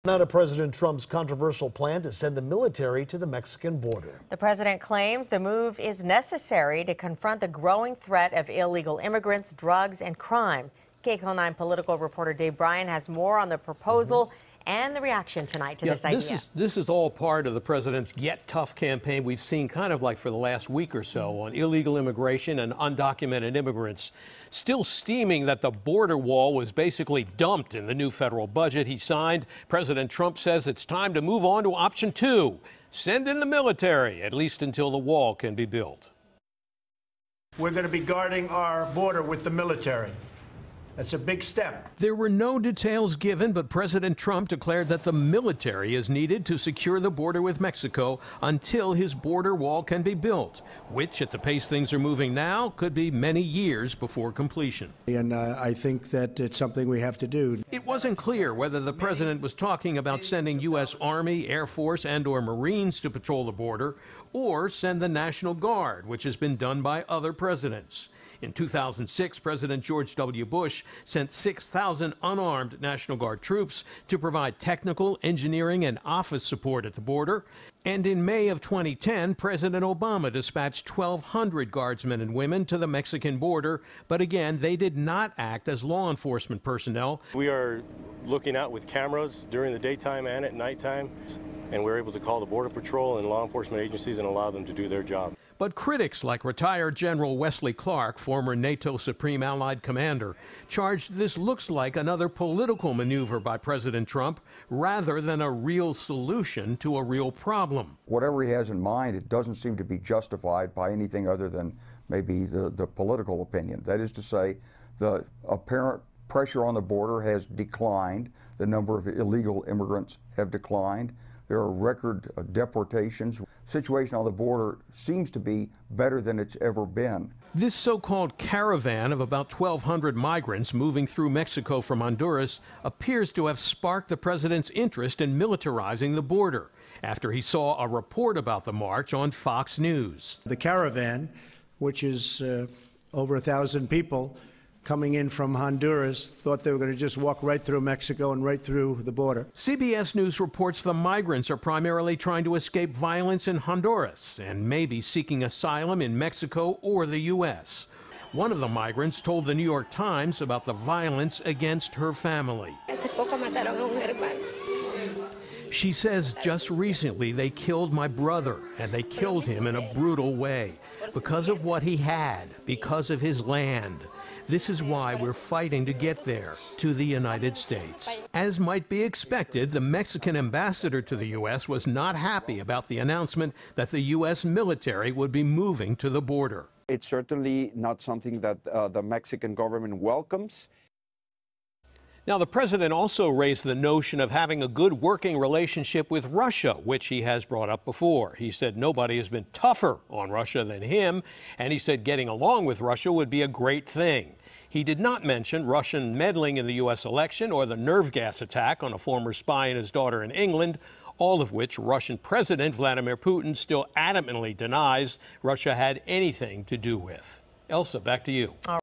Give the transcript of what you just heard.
Now to President Trump's controversial plan to send the military to the Mexican border. The president claims the move is necessary to confront the growing threat of illegal immigrants, drugs, and crime. KCAL 9 political reporter Dave Bryan has more on the proposal and the reaction tonight to this idea. This is all part of the president's Get Tough campaign we've seen kind of like for the last week or so on illegal immigration and undocumented immigrants. Still steaming that the border wall was basically dumped in the new federal budget he signed. President Trump says it's time to move on to option 2. Send in the military, at least until the wall can be built. We're going to be guarding our border with the military. That's a big step. There were no details given, but President Trump declared that the military is needed to secure the border with Mexico until his border wall can be built, which, at the pace things are moving now, could be many years before completion. And I think that it's something we have to do. It wasn't clear whether the president was talking about sending U.S. Army, Air Force, and/or Marines to patrol the border, or send the National Guard, which has been done by other presidents. In 2006, President George W. Bush sent 6,000 unarmed National Guard troops to provide technical, engineering, and office support at the border. And in May of 2010, President Obama dispatched 1,200 guardsmen and women to the Mexican border. But again, they did not act as law enforcement personnel. We are looking out with cameras during the daytime and at nighttime, and we're able to call the Border Patrol and law enforcement agencies and allow them to do their job. But critics like retired General Wesley Clark, former NATO Supreme Allied Commander, charged this looks like another political maneuver by President Trump rather than a real solution to a real problem. Whatever he has in mind, it doesn't seem to be justified by anything other than maybe the political opinion. That is to say, the apparent pressure on the border has declined. The number of illegal immigrants have declined. There are record deportations. Situation on the border seems to be better than it's ever been. This so-called caravan of about 1,200 migrants moving through Mexico from Honduras appears to have sparked the president's interest in militarizing the border after he saw a report about the march on Fox News. The caravan, which is over 1,000 people, coming in from Honduras, thought they were going to just walk right through Mexico and right through the border. CBS News reports the migrants are primarily trying to escape violence in Honduras and maybe seeking asylum in Mexico or the U.S. One of the migrants told the New York Times about the violence against her family. She says just recently they killed my brother, and they killed him in a brutal way because of what he had, because of his land. This is why we're fighting to get there, to the United States. As might be expected, the Mexican ambassador to the U.S. was not happy about the announcement that the U.S. military would be moving to the border. It's certainly not something that the Mexican government welcomes. Now, the president also raised the notion of having a good working relationship with Russia, which he has brought up before. He said nobody has been tougher on Russia than him, and he said getting along with Russia would be a great thing. He did not mention Russian meddling in the U.S. election or the nerve gas attack on a former spy and his daughter in England, all of which Russian President Vladimir Putin still adamantly denies Russia had anything to do with. Elsa, back to you.